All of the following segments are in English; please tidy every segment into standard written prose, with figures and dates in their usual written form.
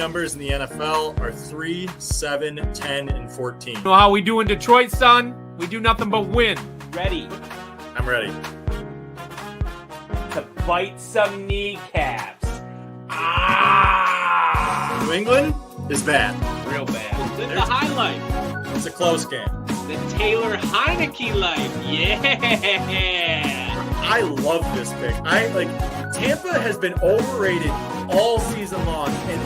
numbers in the NFL are 3, 7, 10, and 14. You know how we do in Detroit, son? We do nothing but win. Ready I'm ready. to bite some kneecaps. New England is bad. Real bad. The highlight. It's a close game. The Taylor Heineke life. Yeah. I love this pick. Tampa has been overrated all season long, and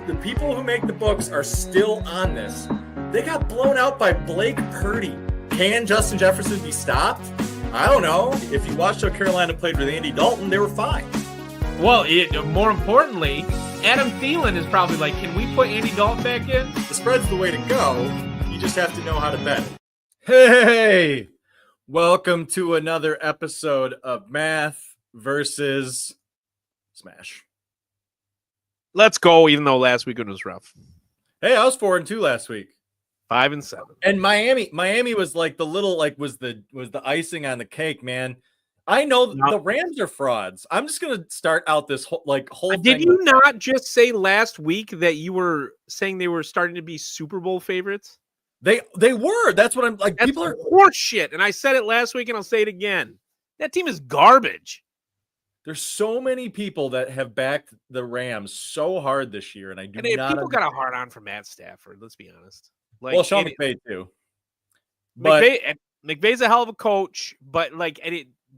the people who make the books are still on this. They got blown out by Blake Purdy. Can Justin Jefferson be stopped? I don't know. If you watched how Carolina played with Andy Dalton, they were fine. Well, more importantly, Adam Thielen is probably like, can we put Andy Dalton back in? The spread's the way to go. You just have to know how to bet. Hey, welcome to another episode of Math versus Smash. Let's go, even though last week it was rough. Hey, I was 4-2 last week. 5-7. And Miami was like the little, was the icing on the cake, man. I know the Rams are frauds. I'm just gonna start out this whole thing. Did you not just say last week that you were saying they were starting to be Super Bowl favorites? They were. That's what I'm like. That's people are horse shit, and I said it last week, and I'll say it again. That team is garbage. There's so many people that have backed the Rams so hard this year, and I do not. People got a hard on for Matt Stafford. Let's be honest. Well, Sean McVay too. But McVay's a hell of a coach, but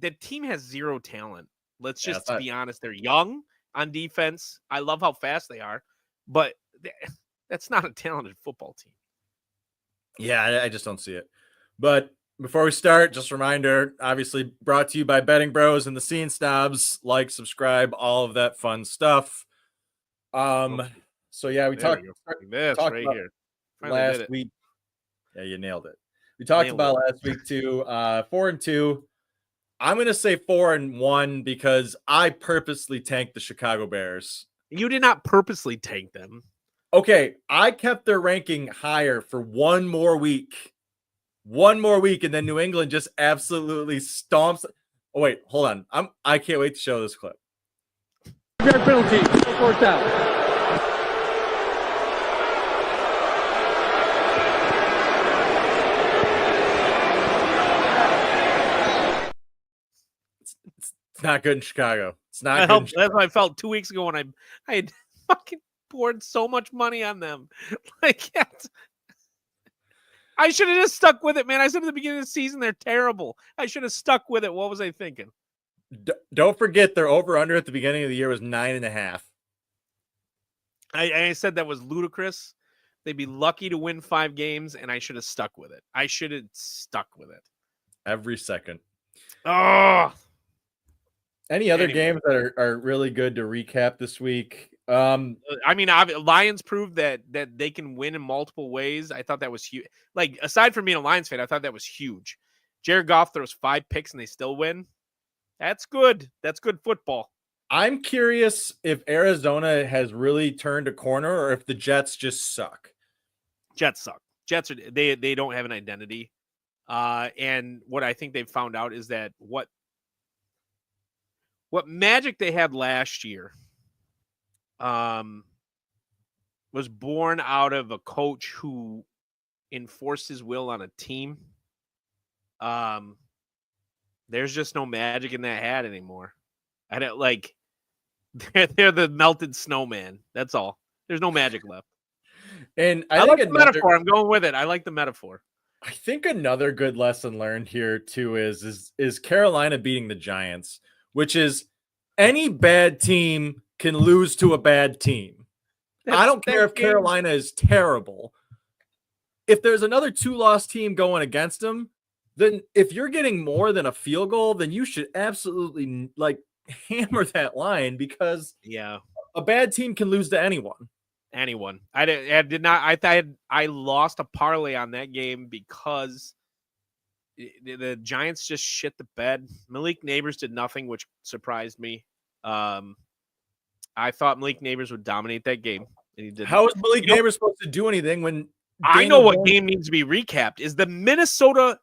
the team has zero talent. Let's just be honest. They're young on defense. I love how fast they are, but that's not a talented football team. Yeah, I just don't see it. But before we start, just a reminder, obviously brought to you by Betting Bros and the Scene Snobs. Like, subscribe, all of that fun stuff. So yeah, we talked right about here. Last week. Yeah, you nailed it. We talked about last week too. 4-2. I'm gonna say 4-1 because I purposely tanked the Chicago Bears. You did not purposely tank them. Okay, I kept their ranking higher for one more week, and then New England just absolutely stomps. Oh wait, hold on. I can't wait to show this clip. Penalty, fourth down. It's not good in Chicago. It's not good. That's what I felt 2 weeks ago when I had fucking poured so much money on them. I should have just stuck with it, man. I said at the beginning of the season they're terrible. I should have stuck with it. What was I thinking? Don't forget their over-under at the beginning of the year was 9.5. I said that was ludicrous. They'd be lucky to win 5 games, and I should have stuck with it. I should have stuck with it. Every second. Oh. Any other games that are really good to recap this week? Lions proved that they can win in multiple ways. I thought that was huge. Aside from being a Lions fan, I thought that was huge. Jared Goff throws 5 picks and they still win. That's good. That's good football. I'm curious if Arizona has really turned a corner or if the Jets just suck. Jets suck. Jets they don't have an identity. And what I think they've found out is that what magic they had last year was born out of a coach who enforced his will on a team. There's just no magic in that hat anymore. I don't they're the melted snowman. That's all. There's no magic left. And I like the metaphor. I'm going with it. I like the metaphor. I think another good lesson learned here too is Carolina beating the Giants, which is any bad team can lose to a bad team. I don't care if Carolina is terrible. If there's another 2-loss team going against them, then if you're getting more than a field goal, then you should absolutely hammer that line because a bad team can lose to anyone. I did not. I lost a parlay on that game because the Giants just shit the bed. Malik Neighbors did nothing, which surprised me. I thought Malik Neighbors would dominate that game, and he didn't. How is Malik Neighbors supposed to do anything when I know what game needs to be recapped is the Minnesota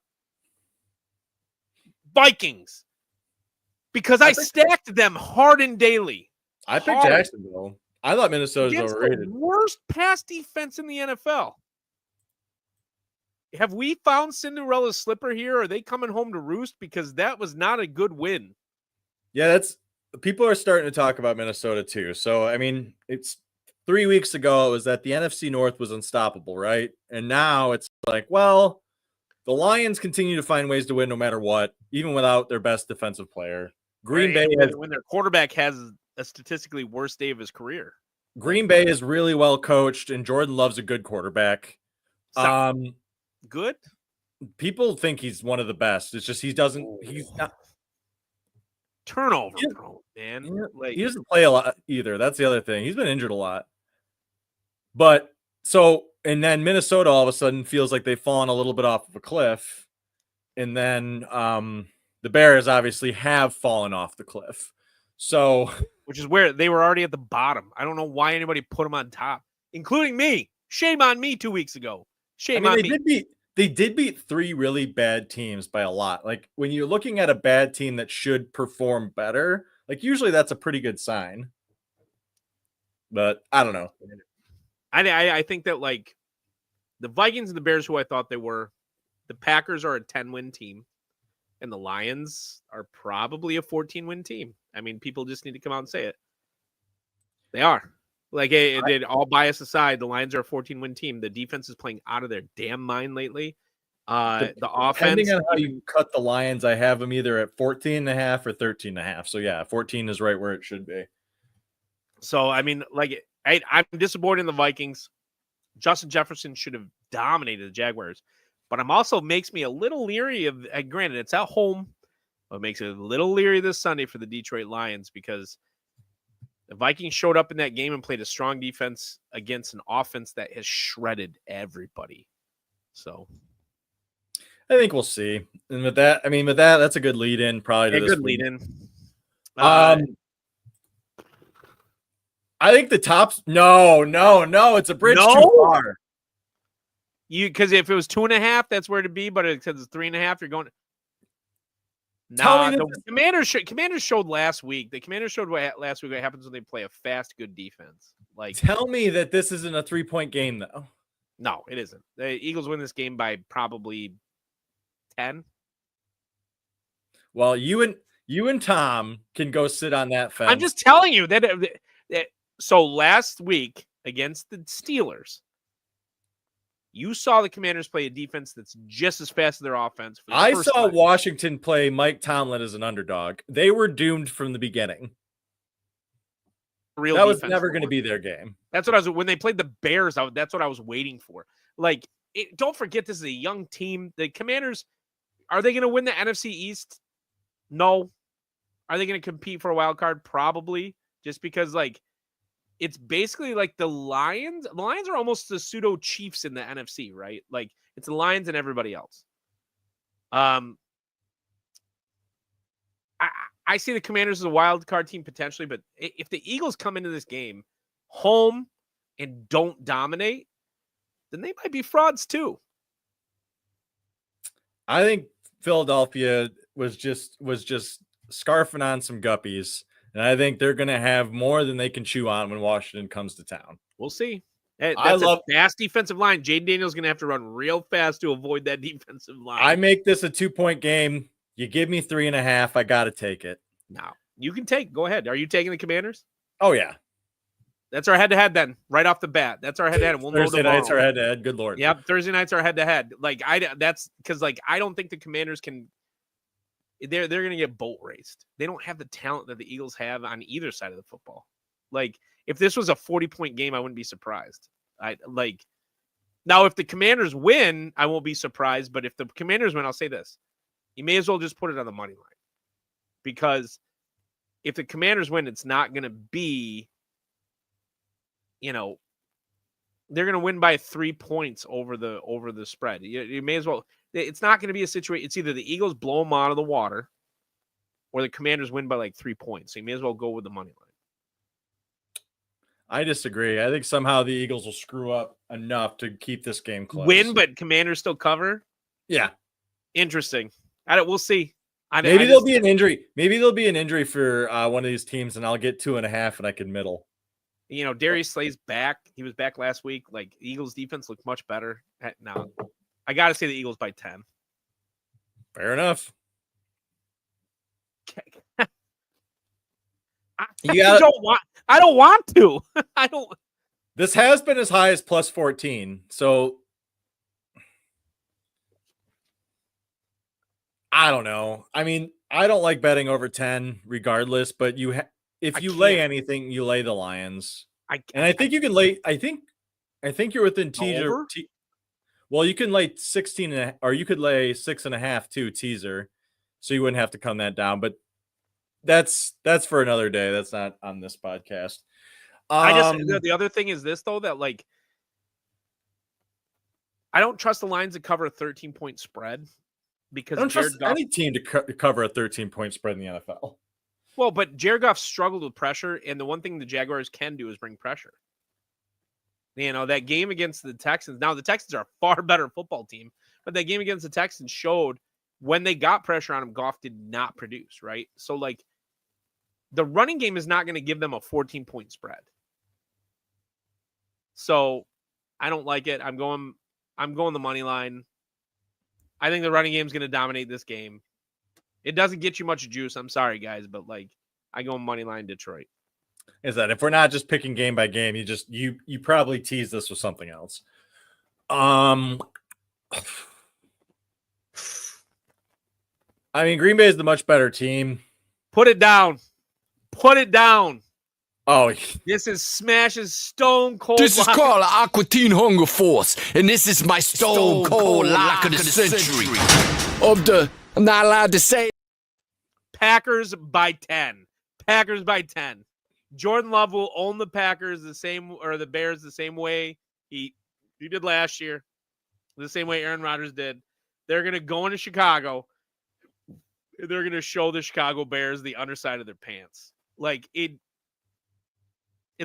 Vikings because I stacked them hard and daily. I picked Jacksonville. I thought Minnesota's against overrated. the worst pass defense in the NFL. Have we found Cinderella's slipper here? Or are they coming home to roost? Because that was not a good win. Yeah, that's people are starting to talk about Minnesota too. So I mean, it's 3 weeks ago it was that the NFC North was unstoppable, right? And now it's like, well, the Lions continue to find ways to win no matter what, even without their best defensive player. Green Bay when their quarterback has a statistically worst day of his career. Green Bay is really well coached, and Jordan Love's a good quarterback. Good. People think he's one of the best. It's just he's not turnover prone, man. He doesn't play a lot either. That's the other thing. He's been injured a lot. But and then Minnesota all of a sudden feels like they've fallen a little bit off of a cliff. And then the Bears obviously have fallen off the cliff. So, which is where they were already at the bottom. I don't know why anybody put them on top, including me. Shame on me 2 weeks ago. Shame on me. They did beat 3 really bad teams by a lot. Like when you're looking at a bad team that should perform better, like usually that's a pretty good sign. But I don't know. I think that like the Vikings and the Bears, who I thought they were, the Packers are a 10-win team, and the Lions are probably a 14-win team. I mean, people just need to come out and say it. They are. Like, all bias aside, the Lions are a 14-win team. The defense is playing out of their damn mind lately. The offense. Depending on how you cut the Lions, I have them either at 14.5 or 13.5. So, yeah, 14 is right where it should be. So, I mean, like, I'm disappointed in the Vikings. Justin Jefferson should have dominated the Jaguars. But I'm also makes me a little leery of, granted, it's at home. But it makes it a little leery this Sunday for the Detroit Lions because the Vikings showed up in that game and played a strong defense against an offense that has shredded everybody. So I think we'll see. And with that, that's a good lead in probably to this good lead in. I think the tops. No, it's a bridge too far. Because if it was 2.5, that's where to be. But it says it's 3.5, you're going. The Commanders showed last week. The Commanders showed last week what happens when they play a fast, good defense. Like, tell me that this isn't a 3-point game, though. No, it isn't. The Eagles win this game by probably 10. Well, you and Tom can go sit on that fence. I'm just telling you that. So last week against the Steelers, you saw the Commanders play a defense that's just as fast as their offense. I saw Washington play Mike Tomlin as an underdog. They were doomed from the beginning. That was never going to be their game. That's what when they played the Bears, that's what I was waiting for. Like, don't forget, this is a young team. The Commanders, are they going to win the NFC East? No. Are they going to compete for a wild card? Probably. Just because, like, it's basically like the Lions. The Lions are almost the pseudo Chiefs in the NFC, right? Like, it's the Lions and everybody else. I see the Commanders as a wild card team potentially, but if the Eagles come into this game home and don't dominate, then they might be frauds too. I think Philadelphia was just scarfing on some guppies. And I think they're going to have more than they can chew on when Washington comes to town. We'll see. That's a fast defensive line. Jaden Daniels going to have to run real fast to avoid that defensive line. I make this a 2-point game. You give me 3.5. I got to take it. No, you can take. Go ahead. Are you taking the Commanders? Oh, yeah. That's our head-to-head then, right off the bat. That's our head-to-head. We'll Thursday nights are head-to-head. Good Lord. Yep, Thursday nights are head-to-head. Like, that's because, like, I don't think the Commanders can – they're going to get boat raced. They don't have the talent that the Eagles have on either side of the football. Like, if this was a 40-point game, I wouldn't be surprised. Now, if the Commanders win, I won't be surprised. But if the Commanders win, I'll say this. You may as well just put it on the money line. Because if the Commanders win, it's not going to be, they're going to win by 3 points over the spread. You may as well. It's not going to be a situation. It's either the Eagles blow them out of the water or the Commanders win by like 3 points. So you may as well go with the money line. I disagree. I think somehow the Eagles will screw up enough to keep this game close. Win, but Commanders still cover? Yeah. Interesting. We'll see. Maybe there'll be an injury. Maybe there'll be an injury for one of these teams, and I'll get 2.5, and I can middle. You know, Darius Slay's back. He was back last week. Like, Eagles defense looked much better. Now, I got to say the Eagles by 10. Fair enough. I don't want to. I don't. This has been as high as plus 14. So I don't know. I mean, I don't like betting over 10 regardless, but if you lay anything, you lay the Lions. I think you can lay. I think you're within teaser. Well, you can lay 16 or you could lay 6.5 too, teaser. So you wouldn't have to come that down, but that's for another day. That's not on this podcast. The other thing is this though, that like I don't trust the Lions to cover a 13-point spread because I don't trust any team to cover a 13-point spread in the NFL. Well, but Jared Goff struggled with pressure, and the one thing the Jaguars can do is bring pressure. You know, that game against the Texans. Now, the Texans are a far better football team, but that game against the Texans showed when they got pressure on him, Goff did not produce, right? So, like, the running game is not going to give them a 14-point spread. So, I don't like it. I'm going the money line. I think the running game is going to dominate this game. It doesn't get you much juice. I'm sorry, guys, but like I go money line Detroit. Is that if we're not just picking game by game, you probably tease this with something else. I mean, Green Bay is the much better team. Put it down. Put it down. Oh, this is Smash's Stone Cold. This is called Aqua Teen Hunger Force, and this is my Stone Cold Lock of the Century. I'm not allowed to say. Packers by 10. Packers by 10. Jordan Love will own the Packers the Bears the same way he did last year, the same way Aaron Rodgers did. They're going to go into Chicago. They're going to show the Chicago Bears the underside of their pants. Like it's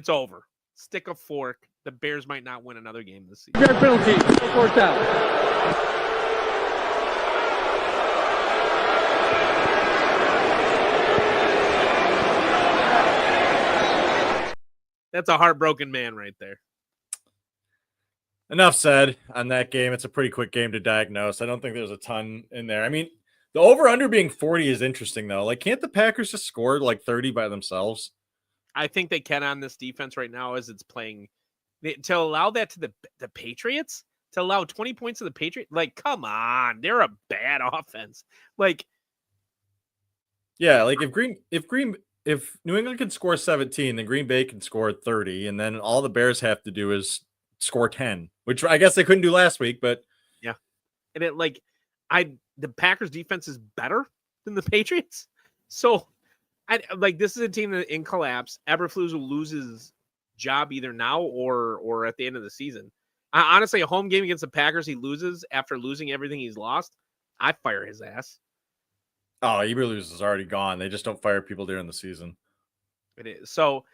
over. Stick a fork. The Bears might not win another game this season. Fair penalty. 4th down. That's a heartbroken man right there. Enough said on that game. It's a pretty quick game to diagnose. I don't think there's a ton in there. I mean, the over-under being 40 is interesting, though. Like, can't the Packers just score like 30 by themselves? I think they can on this defense right now as it's playing. To allow that to the Patriots, to allow 20 points to the Patriots, like, come on. They're a bad offense. Like, yeah, like if New England can score 17, then Green Bay can score 30, and then all the Bears have to do is score 10, which I guess they couldn't do last week, but yeah. And the Packers defense is better than the Patriots. So this is a team that in collapse. Eberflus will lose his job either now or at the end of the season. Honestly, a home game against the Packers he loses after losing everything he's lost, I fire his ass. Oh, Eberflus is already gone. They just don't fire people during the season. It is. So,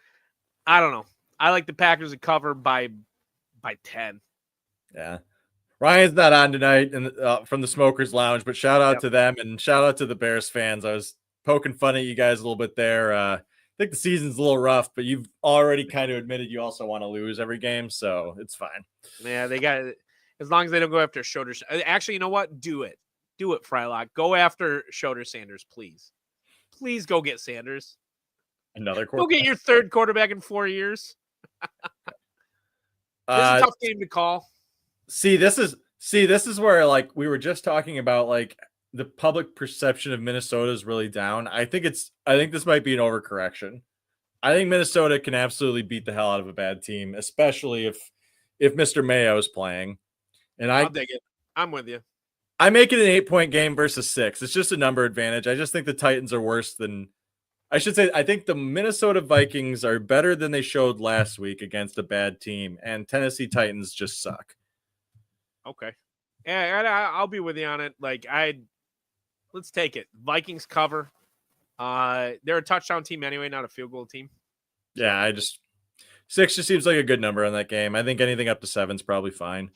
I don't know. I like the Packers to cover by 10. Yeah. Ryan's not on tonight from the Smokers Lounge, but shout out to them and shout out to the Bears fans. I was poking fun at you guys a little bit there. I think the season's a little rough, but you've already kind of admitted you also want to lose every game, so it's fine. Yeah, they got it. As long as they don't go after Schroeder. Actually, you know what? Do it. Do it, Frylock. Go after Schroeder Sanders, please. Please go get Sanders. Another quarterback. Go get your third quarterback in 4 years. This is a tough game to call. This is where like we were just talking about like the public perception of Minnesota is really down. I think this might be an overcorrection. I think Minnesota can absolutely beat the hell out of a bad team, especially if Mr. Mayo is playing. And I'll dig it. I'm with you. I make it an 8-point game versus 6. It's just a number advantage. I just think the Titans are worse than I should say. I think the Minnesota Vikings are better than they showed last week against a bad team, and Tennessee Titans just suck. Okay. Yeah, I'll be with you on it. Let's take it. Vikings cover. They're a touchdown team anyway, not a field goal team. Yeah, 6 just seems like a good number on that game. I think anything up to 7 is probably fine.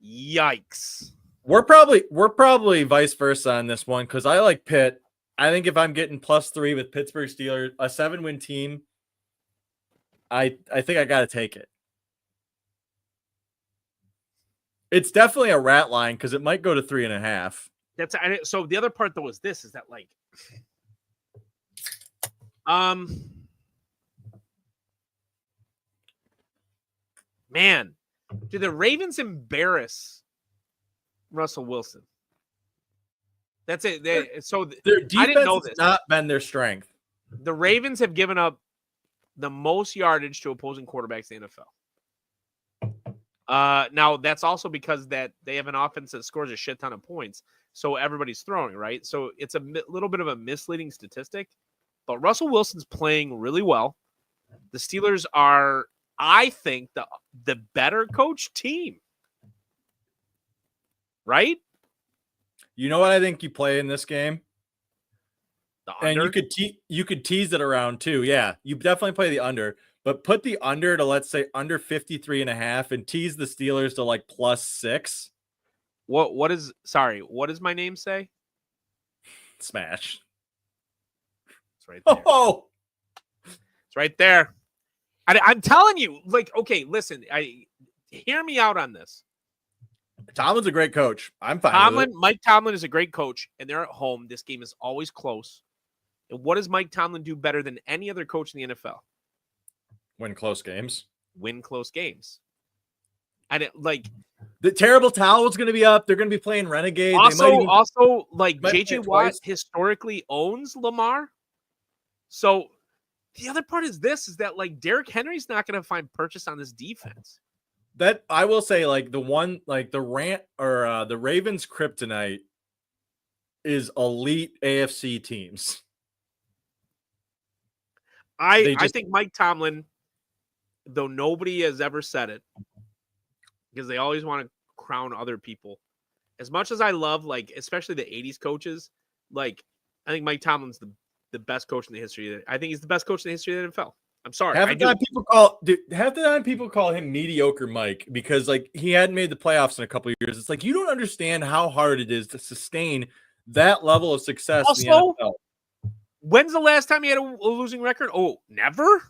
Yikes. We're probably vice versa on this one because I like Pitt. I think if I'm getting +3 with Pittsburgh Steelers, a 7-win team, I think I got to take it. It's definitely a rat line because it might go to 3.5. So the other part though is this: is that like, man, do the Ravens embarrass Russell Wilson? That's it. Their I defense didn't know has this. not been their strength. The Ravens have given up the most yardage to opposing quarterbacks in the NFL. Now that's also because that they have an offense that scores a shit ton of points, so everybody's throwing, right? So it's a little bit of a misleading statistic, but Russell Wilson's playing really well. The Steelers are, I think, the better coach team, right? You know what I think you play in this game? The And under. you could tease it around too. Yeah, you definitely play the under, but put the under to, let's say, under 53.5 and tease the Steelers to like +6. What does my name say? Smash. It's right there. Oh, It's right there. I'm telling you, like, okay, listen, hear me out on this. Tomlin's a great coach. I'm fine with it. Mike Tomlin is a great coach, and they're at home. This game is always close. And what does Mike Tomlin do better than any other coach in the NFL? Win close games. Win close games. And like the terrible towel's going to be up. They're going to be playing Renegade. Also, like might JJ Watt historically owns Lamar. So the other part is that like Derrick Henry's not going to find purchase on this defense. That I will say, like the Ravens kryptonite is elite AFC teams. I think Mike Tomlin, though nobody has ever said it, because they always want to crown other people. As much as I love, like, especially the 80s coaches, like, I think Mike Tomlin's the best coach in the history. I think he's the best coach in the history of the NFL. I'm sorry. Half the time people call him mediocre Mike because like he hadn't made the playoffs in a couple of years. It's like you don't understand how hard it is to sustain that level of success in the NFL. When's the last time he had a losing record? Oh, never?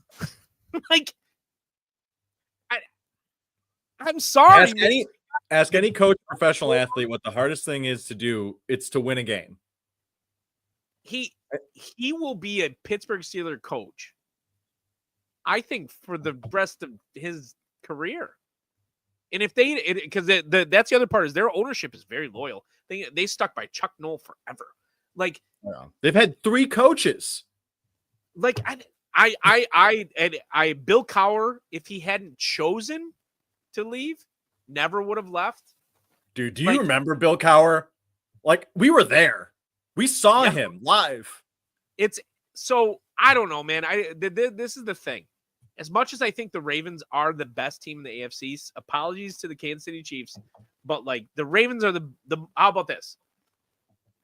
Like, I'm sorry. Ask any coach, professional athlete, what the hardest thing is to do. It's to win a game. He will be a Pittsburgh Steelers coach, I think, for the rest of his career. And if because that's the other part is their ownership is very loyal. They stuck by Chuck Noll forever. Like, yeah. They've had 3 coaches. Like Bill Cowher, if he hadn't chosen to leave, never would have left. Dude, do you remember Bill Cowher? Like, we were there. We saw him live. It's so I don't know, man. This is the thing. As much as I think the Ravens are the best team in the AFC, apologies to the Kansas City Chiefs, but like the Ravens are the how about this?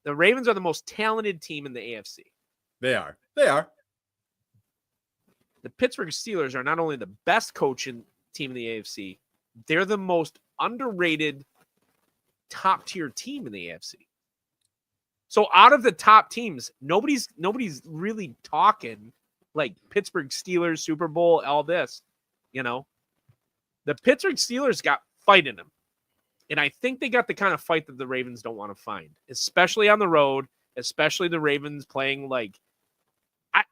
The Ravens are the most talented team in the AFC. They are. The Pittsburgh Steelers are not only the best coaching team in the AFC, they're the most underrated top-tier team in the AFC. So out of the top teams, nobody's really talking like Pittsburgh Steelers, Super Bowl, all this, you know. The Pittsburgh Steelers got fight in them. And I think they got the kind of fight that the Ravens don't want to find, especially on the road, especially the Ravens playing like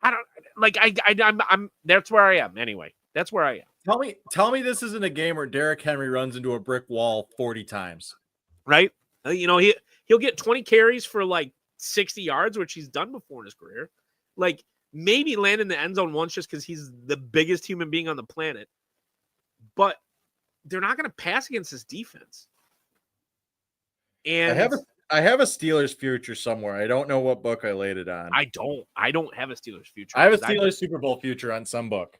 I'm that's where I am anyway. That's where I am. Tell me this isn't a game where Derrick Henry runs into a brick wall 40 times. Right? You know, he'll get 20 carries for like 60 yards, which he's done before in his career. Like maybe land in the end zone once just because he's the biggest human being on the planet. But they're not going to pass against this defense. And I have a Steelers future somewhere. I don't know what book I laid it on. I don't have a Steelers future. I have a Steelers Super Bowl future on some book.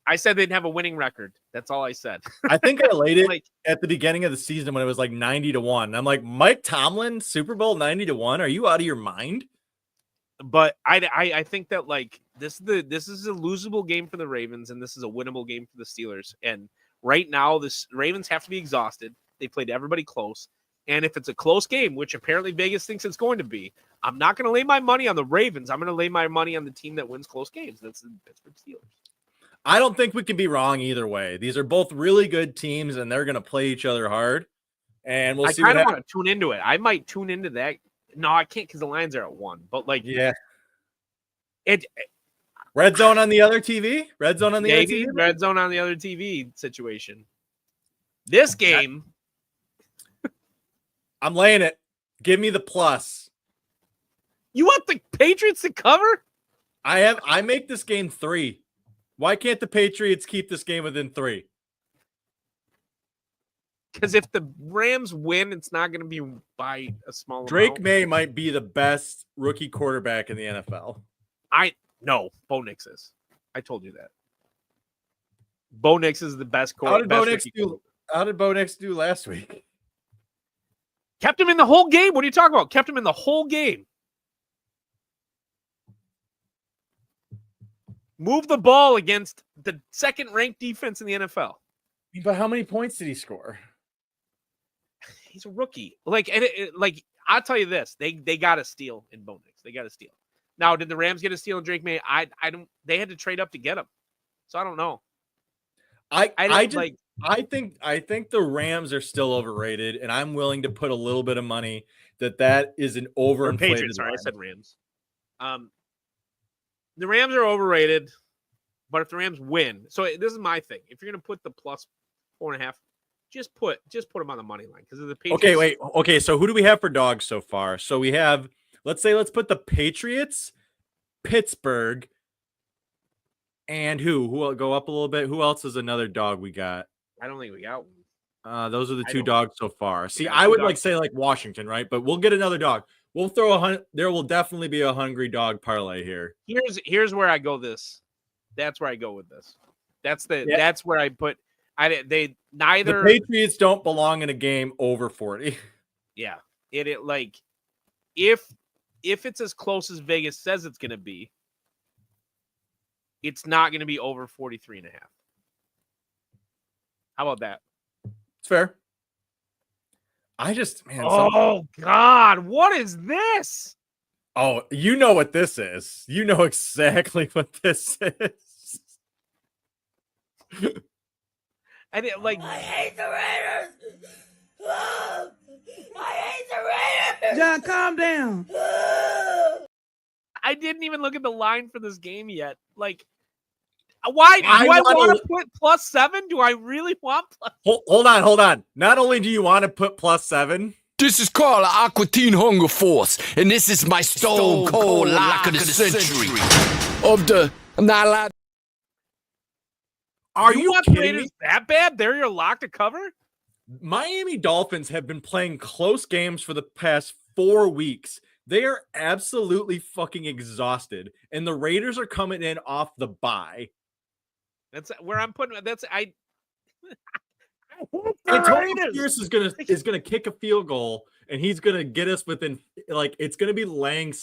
I said they'd have a winning record. That's all I said. I think I laid it at the beginning of the season when it was like 90-1. I'm like, Mike Tomlin, Super Bowl 90-1. Are you out of your mind? But I think that like this is a losable game for the Ravens, and this is a winnable game for the Steelers. And right now, the Ravens have to be exhausted. They played everybody close. And if it's a close game, which apparently Vegas thinks it's going to be, I'm not going to lay my money on the Ravens. I'm going to lay my money on the team that wins close games. That's the Pittsburgh Steelers. I don't think we can be wrong either way. These are both really good teams, and they're going to play each other hard. And we'll I see what kind of happens. want to tune into it. I might tune into that. No, I can't because the Lions are at 1. But like, Yeah. it Red zone on the other TV? Red zone on the other maybe TV? red zone on the other TV situation. This game, I'm laying it. Give me the plus. you want the Patriots to cover? I make this game 3. Why can't the Patriots keep this game within 3? Because if the Rams win, it's not going to be by a small Drake amount. May might be the best rookie quarterback in the NFL. No, Bo Nix is. I told you that. Bo Nix is the best How did Bo best Nix do? How did Bo Nix do last week? Kept him in the whole game. What are you talking about? Kept him in the whole game. Move the ball against the second-ranked defense in the NFL. But how many points did he score? He's a rookie. Like, and I'll tell you this: they got a steal in Bo Nix. They got a steal. Now, did the Rams get a steal in Drake May? I don't. They had to trade up to get him, so I don't know. I think the Rams are still overrated, and I'm willing to put a little bit of money that is an overinflated. Patriots, sorry, I said Rams. The Rams are overrated, but if the Rams win, so this is my thing. If you're going to put the plus 4.5, just put them on the money line because of the Patriots. Okay, wait. Okay, so who do we have for dogs so far? So we have, let's put the Patriots, Pittsburgh, and who will go up a little bit? Who else is another dog we got? I don't think we got one. Those are the 2 dogs so far. See, got I two would dogs. say Washington, right? But we'll get another dog. We'll throw there will definitely be a hungry dog parlay here. Here's where I go. That's where I go with this. That's where I put. The Patriots don't belong in a game over 40. Yeah, it like if it's as close as Vegas says it's going to be, it's not going to be over 43.5. How about that? It's fair. God, what is this? Oh, you know what this is. You know exactly what this is. And it like I hate the Raiders. I hate the Raiders. John, calm down. I didn't even look at the line for this game yet. Like, why do I want to put +7? Do I really want plus? Hold on. Not only do you want to put +7, This is Carl Aqua Teen Hunger Force, and this is my stone cold lock of the century. I'm not allowed. are you want the kidding me? Raiders that bad? They're your lock to cover? Miami Dolphins have been playing close games for the past 4 weeks. They are absolutely fucking exhausted, and the Raiders are coming in off the bye. That's where I'm putting. Antonio Pierce is gonna kick a field goal, and he's gonna get us within it's gonna be laying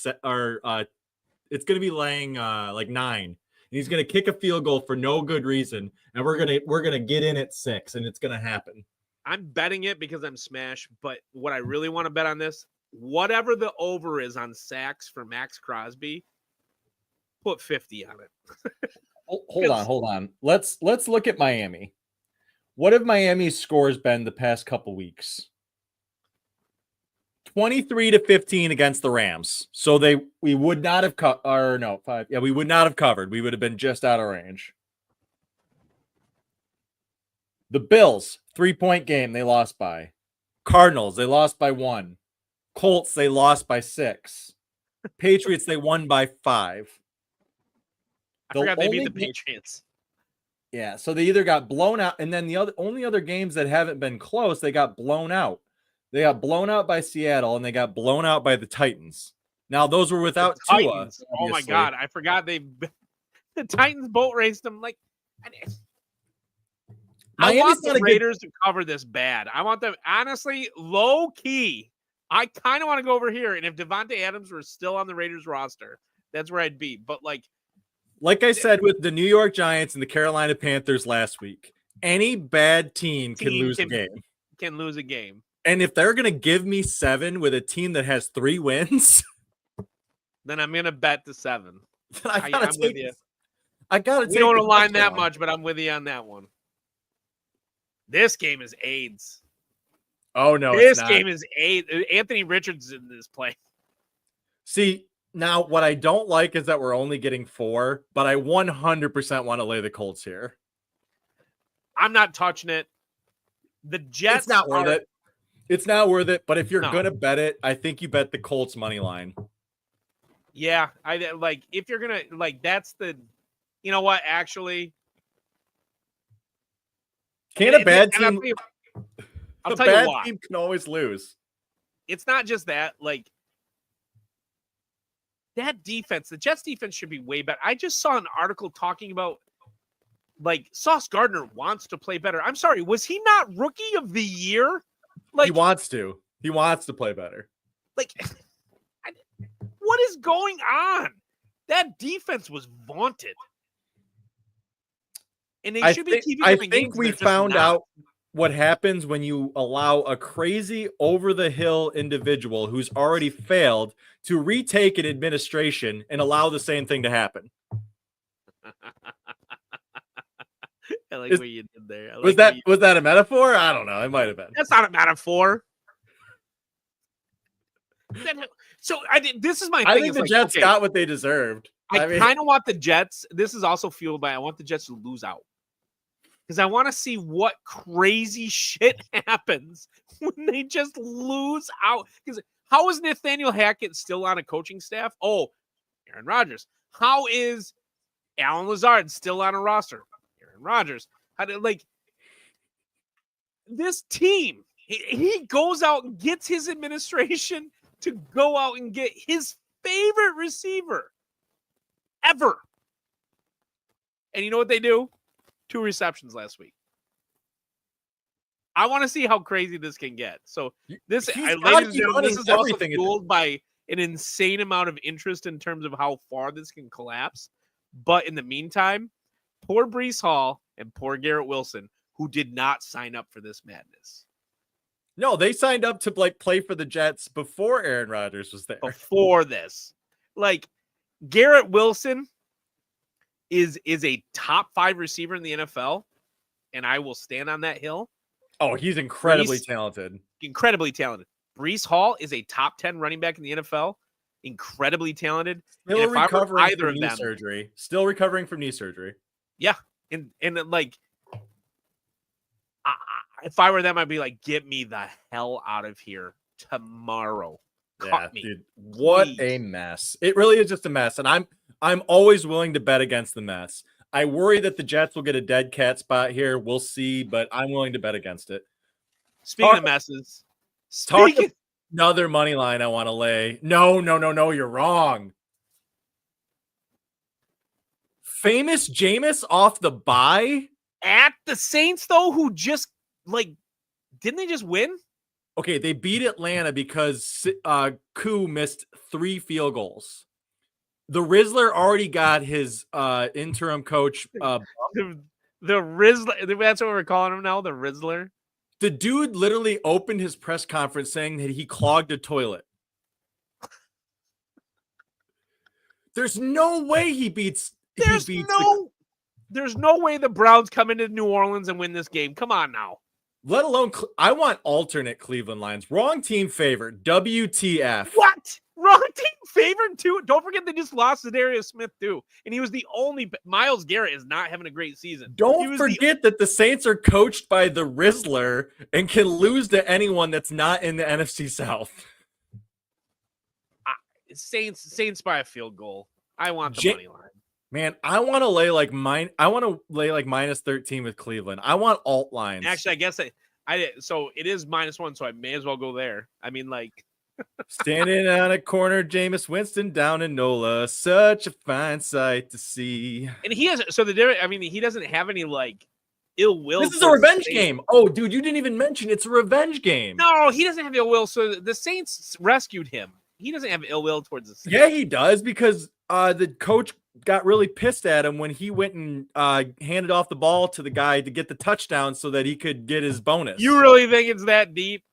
like 9. And he's gonna kick a field goal for no good reason, and we're gonna get in at 6, and it's gonna happen. I'm betting it because I'm smash. But what I really want to bet on this, whatever the over is on sacks for Max Crosby, put 50 on it. Hold on. Let's look at Miami. What have Miami's scores been the past couple weeks? 23-15 against the Rams. So we would not have 5. Yeah, we would not have covered. We would have been just out of range. The Bills, 3-point game, they lost by. Cardinals, they lost by 1. Colts, they lost by 6. Patriots, they won by 5. I forgot they beat the Patriots. Yeah, so they either got blown out, and then the only other games that haven't been close, they got blown out. They got blown out by Seattle, and they got blown out by the Titans. Now, those were without Tua. Titans. Oh my God, I forgot the Titans boat raced them. Like, I want the Raiders to cover this bad. I want them, honestly, low key. I kind of want to go over here, and if Devontae Adams were still on the Raiders roster, that's where I'd be. But like I said with the New York Giants and the Carolina Panthers last week, any bad team can lose a game. Can lose a game. And if they're going to give me 7 with a team that has 3 wins, then I'm going to bet the 7. I I gotta. We don't align that much, but I'm with you on that one. This game is AIDS. Oh no, this it's not. game is AIDS. Anthony Richards in this play. See, now what I don't like is that we're only getting 4, but I 100% want to lay the Colts here. I'm not touching it. The Jets. It's not worth it. It's not worth it. But if you're No. gonna bet it, I think you bet the Colts money line. Yeah, I like if you're gonna like that's the. You know what? Actually, Can a bad team? I'll A tell you bad why. team can always lose. It's not just that. Like that defense, the Jets defense should be way better. I just saw an article talking about like Sauce Gardner wants to play better. I'm sorry, was he not rookie of the year? Like He wants to. He wants to play better. like what is going on? That defense was vaunted. And they should be keeping them in games. I think we found out what happens when you allow a crazy over-the-hill individual who's already failed to retake an administration and allow the same thing to happen. I like what you did there. Was that a metaphor? I don't know. It might have been. That's not a metaphor. So this is my thing. I think the Jets got what they deserved. I kind of want the Jets. This is also fueled by I want the Jets to lose out. Because I want to see what crazy shit happens when they just lose out. Because how is Nathaniel Hackett still on a coaching staff? Oh, Aaron Rodgers. How is Alan Lazard still on a roster? Aaron Rodgers. How did this team? He goes out and gets his administration to go out and get his favorite receiver ever. And you know what they do? 2 receptions last week. I want to see how crazy this can get. So this, ladies and gentlemen, this is also fueled by an insane amount of interest in terms of how far this can collapse. But in the meantime, poor Breece Hall and poor Garrett Wilson, who did not sign up for this madness. No, they signed up to play for the Jets before Aaron Rodgers was there. Before this, Garrett Wilson is a top 5 receiver in the NFL, and I will stand on that hill. Oh, he's incredibly talented. Incredibly talented. Breece Hall is a top 10 running back in the NFL. Incredibly talented. Still recovering from knee surgery. Still recovering from knee surgery. Yeah. And if I were them, I'd be like, get me the hell out of here tomorrow. Cut me. Dude, what a mess. It really is just a mess. And I'm always willing to bet against the mess. I worry that the Jets will get a dead cat spot here. We'll see, but I'm willing to bet against it. Speaking of messes, another money line I want to lay. No, you're wrong. Famous Jameis off the bye at the Saints, though, who just didn't they just win? Okay, they beat Atlanta because Koo missed 3 field goals. The Rizzler already got his interim coach. The Rizzler, that's what we're calling him now, the Rizzler. The dude literally opened his press conference saying that he clogged a toilet. There's no way he beats. There's no way the Browns come into New Orleans and win this game. Come on now. Let alone, I want alternate Cleveland lines. Wrong team favorite. WTF. What? Wrong team favorite too? Don't forget they just lost to Darius Smith too. And he was the only. Myles Garrett is not having a great season. Don't forget that the Saints are coached by the Rizzler and can lose to anyone that's not in the NFC South. Saints by a field goal. I want the money line. Man, I want to lay minus 13 with Cleveland. I want alt lines. Actually, I guess so it is -1, so I may as well go there. I mean, standing on a corner, Jameis Winston down in NOLA, such a fine sight to see. And he has he doesn't have any ill will. This is a revenge game. Oh, dude, you didn't even mention it's a revenge game. No, he doesn't have ill will. So the Saints rescued him. He doesn't have ill will towards the Saints. Yeah, he does because the coach got really pissed at him when he went and handed off the ball to the guy to get the touchdown so that he could get his bonus. You really think it's that deep?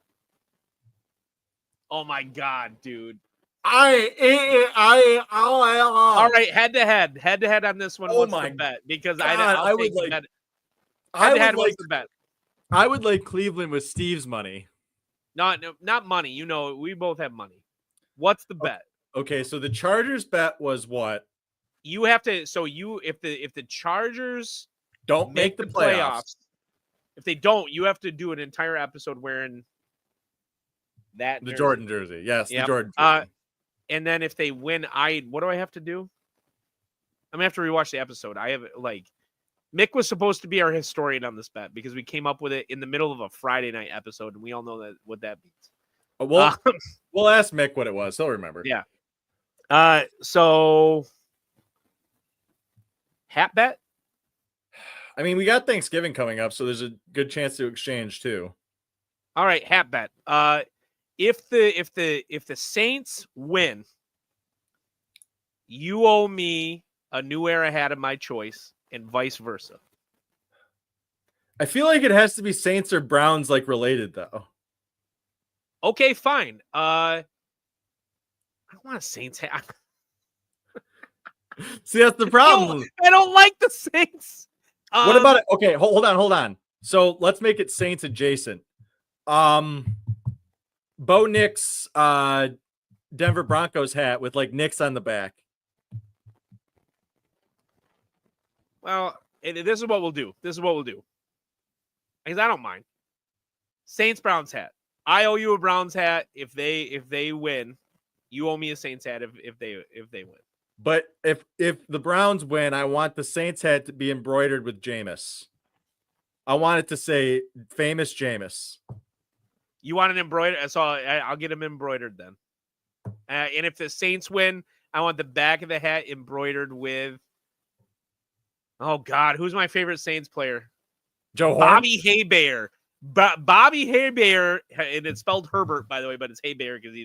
Oh my God, dude. All right, head to head on this one. Oh What's my the bet? Because God, I'll I take would the like. bet. I Head to would head. like. What's the bet? I would like Cleveland with Steve's money. Not money. You know, we both have money. What's the bet? Okay, so the Chargers bet was what? You have to. So if the Chargers Don't make the playoffs. if they don't, you have to do an entire episode wearing that The jersey. Jordan jersey. Yes, Yep. the Jordan jersey. And then if they win, what do I have to do? I'm gonna have to rewatch the episode. I have Mick was supposed to be our historian on this bet because we came up with it in the middle of a Friday night episode, and we all know what that means. We'll ask Mick what it was. He'll remember. Yeah. So hat bet. I mean, we got Thanksgiving coming up, so there's a good chance to exchange too. All right, hat bet. If the Saints win, you owe me a New Era hat of my choice, and vice versa. I feel like it has to be Saints or Browns like related though. Okay, fine. I want a Saints hat. See, that's the problem. I don't like the Saints. What about it? Okay, hold on. So let's make it Saints adjacent. Bo Nix, Denver Broncos hat with like Nix on the back. Well, this is what we'll do. Because I don't mind. Saints Browns hat. I owe you a Browns hat if they win. You owe me a Saints hat if they win. But if the Browns win, I want the Saints hat to be embroidered with Jameis. I want it to say famous Jameis. You want it embroidered? So I'll get them embroidered then. And if the Saints win, I want the back of the hat embroidered with. Oh God, who's my favorite Saints player? Joe Horn? Bobby Haybear. Bobby Haybear, and it's spelled Herbert, by the way, but it's Haybear because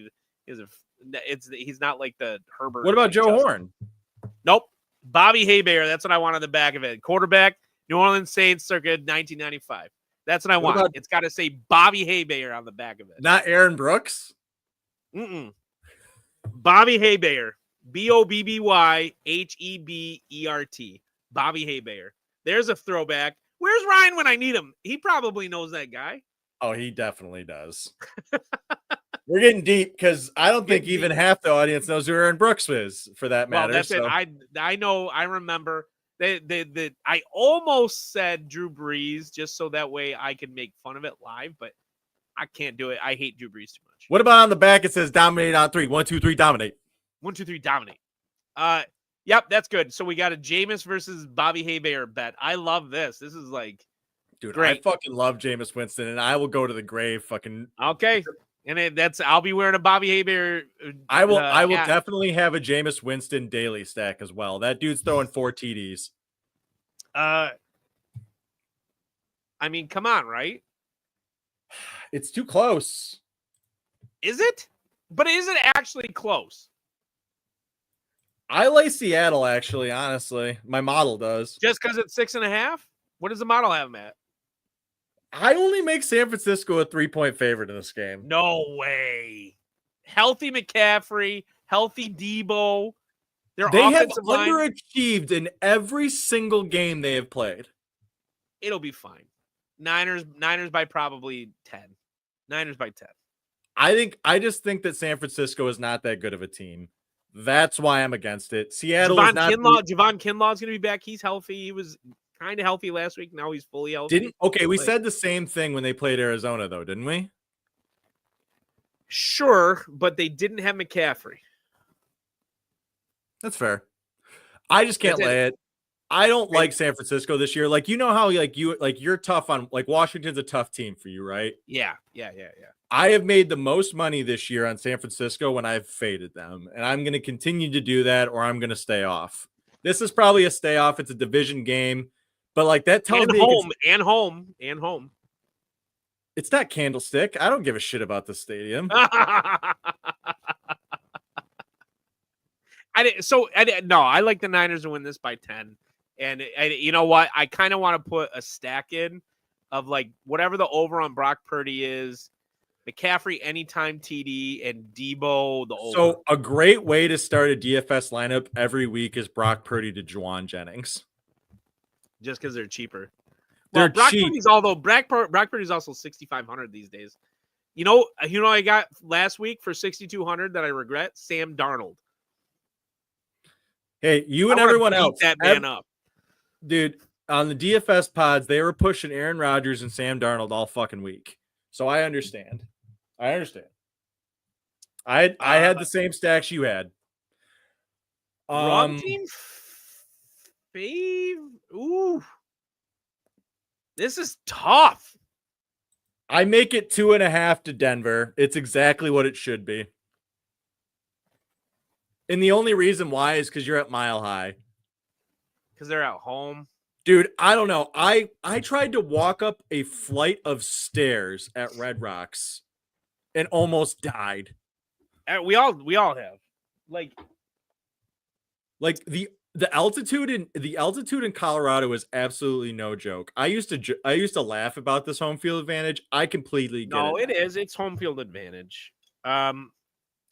he's not like the Herbert. What about Joe Horn? Nope. Bobby Haybear. That's what I want on the back of it. Quarterback, New Orleans Saints, circa 1995. That's what I want. It's got to say Bobby Haybear on the back of it. Not Aaron Brooks? Bobby Haybear. Bobbyhebert. Bobby Haybear. There's a throwback. Where's Ryan when I need him? He probably knows that guy. Oh, he definitely does. We're getting deep because I don't think even half the audience knows who Aaron Brooks is, for that matter. Well, that's it. I know. I remember. I almost said Drew Brees just so that way I could make fun of it live, but I can't do it. I hate Drew Brees too much. What about on the back? It says dominate on 3. 1, 2, 3, dominate. 1, 2, 3, dominate. Yep, that's good. So we got a Jameis versus Bobby Haybear bet. I love this. This is like, dude, great. I fucking love Jameis Winston, and I will go to the grave. Fucking okay. And I'll be wearing a Bobby Haybear. I will definitely have a Jameis Winston daily stack as well. That dude's throwing 4 TDs. I mean, come on, right? It's too close. Is it? But is it actually close? I lay Seattle, actually, honestly. My model does. Just because it's 6.5? What does the model have them at? I only make San Francisco a 3-point favorite in this game. No way. Healthy McCaffrey, healthy Debo. They have underachieved in every single game they have played. It'll be fine. Niners by probably 10. Niners by 10. I just think that San Francisco is not that good of a team. That's why I'm against it. Seattle is not. Javon Kinlaw's going to be back. He's healthy. He was kind of healthy last week. Now he's fully healthy. We said the same thing when they played Arizona, though, didn't we? Sure, but they didn't have McCaffrey. That's fair. I just can't lay it. I don't like San Francisco this year. Like, you know how you're tough on, like, Washington's a tough team for you, right? Yeah. I have made the most money this year on San Francisco when I've faded them, and I'm going to continue to do that, or I'm going to stay off. This is probably a stay off. It's a division game, but like that tells me home. It's not Candlestick. I don't give a shit about the stadium. I like the Niners to win this by 10. And you know what? I kind of want to put a stack in of like whatever the over on Brock Purdy is. McCaffrey anytime TD and Debo the over. So a great way to start a DFS lineup every week is Brock Purdy to Juwan Jennings. Just because they're cheaper. They're Brock cheap. Purdy's although Brock Purdy's also 6,500 these days. You know I got last week for 6,200 that I regret? Sam Darnold. Hey, you and I wanna everyone beat else, that man up. dude. On the DFS pods, they were pushing Aaron Rodgers and Sam Darnold all fucking week. So I understand. I had the same stacks you had. Wrong team fave. Ooh. This is tough. I make it 2.5 to Denver. It's exactly what it should be. And the only reason why is because you're at Mile High. Because they're at home. Dude, I don't know. I tried to walk up a flight of stairs at Red Rocks and almost died. And we all have. Like the altitude in Colorado is absolutely no joke. I used to laugh about this home field advantage. I completely get no, it. it is. It's home field advantage. And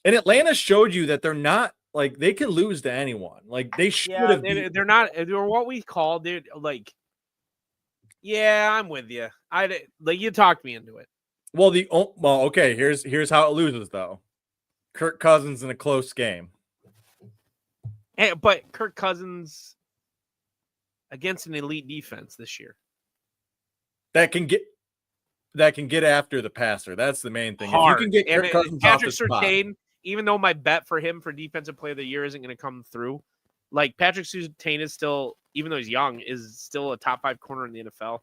Atlanta showed you that they're not like they can lose to anyone. Like they should have. They're not. They're what we call. They're like. Yeah, I'm with you. You talked me into it. Well, okay. Here's how it loses though. Kirk Cousins in a close game. But Kirk Cousins against an elite defense this year. That can get after the passer. That's the main thing. Hard. If you can get Kirk Cousins off Patrick the spot. Surtain, even though my bet for him for defensive player of the year isn't going to come through, like Patrick Surtain is still, even though he's young, is still a top 5 corner in the NFL.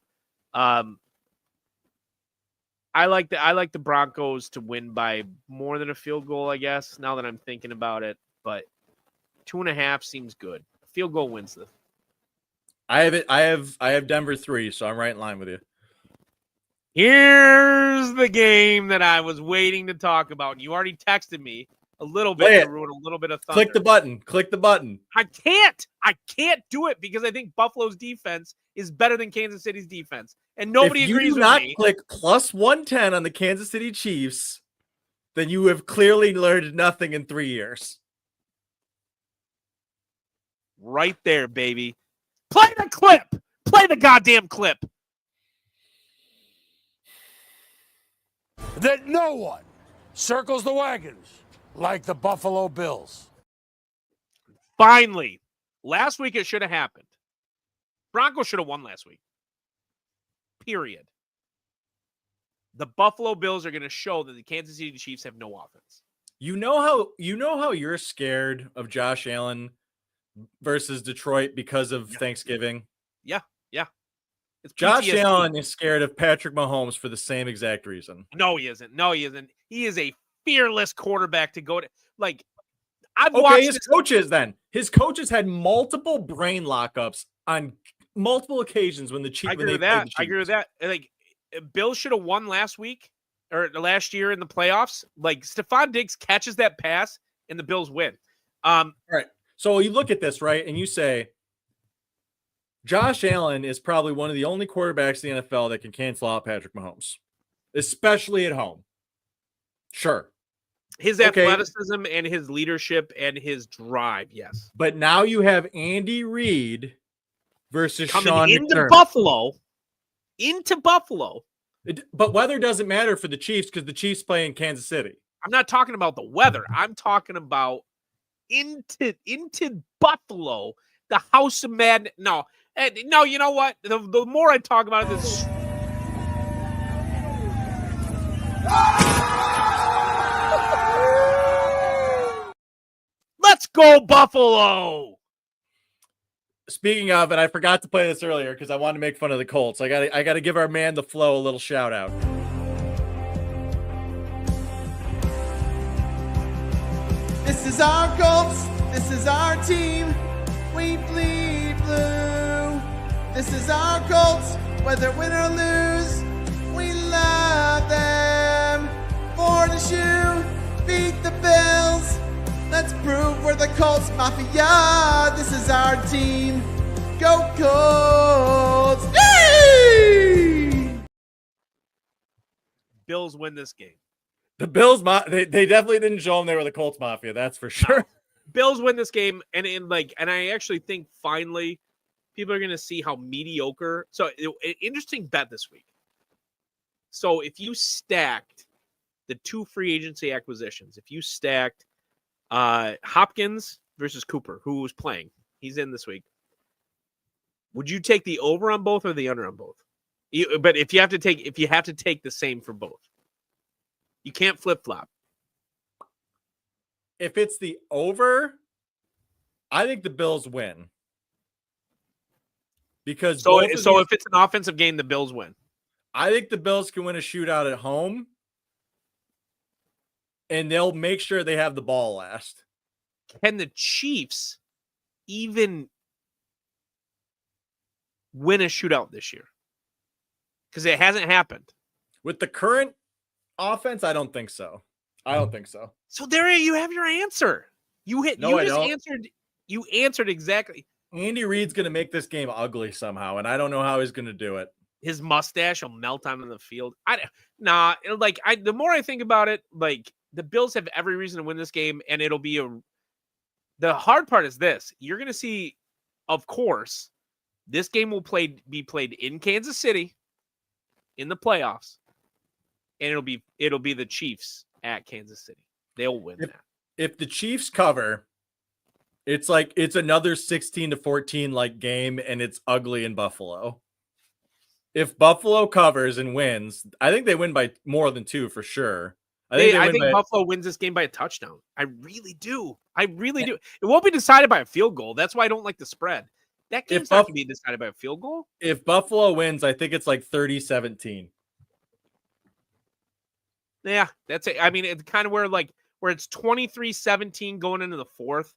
I like the Broncos to win by more than a field goal, I guess, now that I'm thinking about it. But 2.5 seems good. Field goal wins this. I have Denver 3, so I'm right in line with you. Here's the game that I was waiting to talk about. And you already texted me a little bit to ruin a little bit of thunder. Click the button. I can't do it because I think Buffalo's defense is better than Kansas City's defense. And nobody agrees with me. If you do not click plus 110 on the Kansas City Chiefs, then you have clearly learned nothing in 3 years. Right there, baby. Play the clip. Play the goddamn clip. That no one circles the wagons like the Buffalo Bills. Finally. Last week it should have happened. Broncos should have won last week. Period. The Buffalo Bills are going to show that the Kansas City Chiefs have no offense. You know how you're scared of Josh Allen versus Detroit because of Thanksgiving? Yeah. It's Josh PTSD. Allen is scared of Patrick Mahomes for the same exact reason. No, he isn't. He is a fearless quarterback to go to. Like, I've watched his coaches then. His coaches had multiple brain lockups on multiple occasions when the Chiefs. I agree with that. Like, Bill should have won last week or last year in the playoffs. Like, Stephon Diggs catches that pass and the Bills win. Right. So you look at this, right, and you say, Josh Allen is probably one of the only quarterbacks in the NFL that can cancel out Patrick Mahomes, especially at home. Sure. His athleticism and his leadership and his drive, yes. But now you have Andy Reid versus coming Sean into McDermott. Buffalo. But weather doesn't matter for the Chiefs because the Chiefs play in Kansas City. I'm not talking about the weather. I'm talking about into Buffalo, the House of Madness. No, you know what? The more I talk about it, this. Let's go, Buffalo! Speaking of, and I forgot to play this earlier because I wanted to make fun of the Colts. I got to give our man the Flow a little shout out. This is our Colts. This is our team. We bleed blue. This is our Colts. Whether win or lose, we love them. For the shoe, beat the Bills. Let's prove we're the Colts Mafia. This is our team. Go Colts! Yay! Bills win this game. The Bills, they definitely didn't show them they were the Colts Mafia. That's for sure. No. Bills win this game, and I actually think finally people are going to see how mediocre. So, an interesting bet this week. So, if you stacked the 2 free agency acquisitions, if you stacked Hopkins versus Cooper, who was playing, he's in this week. Would you take the over on both or the under on both? But if you have to take the same for both, you can't flip flop. If it's the over, I think the Bills win. Because so if it's an offensive game, the Bills win. I think the Bills can win a shootout at home, and they'll make sure they have the ball last. Can the Chiefs even win a shootout this year? Because it hasn't happened. With the current offense, I don't think so. So there you have your answer. You answered exactly. Andy Reid's going to make this game ugly somehow, and I don't know how he's going to do it. His mustache will melt on the field. The more I think about it, like the Bills have every reason to win this game, and it'll be the hard part is this. You're going to see, of course, this game will be played in Kansas City in the playoffs, and it'll be the Chiefs at Kansas City. They'll win that. If the Chiefs cover, it's another 16-14 like game, and it's ugly in Buffalo. If Buffalo covers and wins, I think they win by more than 2 for sure. I think Buffalo wins this game by a touchdown. I really do. It won't be decided by a field goal. That's why I don't like the spread. That game's not going to be decided by a field goal. If Buffalo wins, I think it's like 30-17. Yeah, that's it. I mean, it's kind of where it's 23-17 going into the fourth.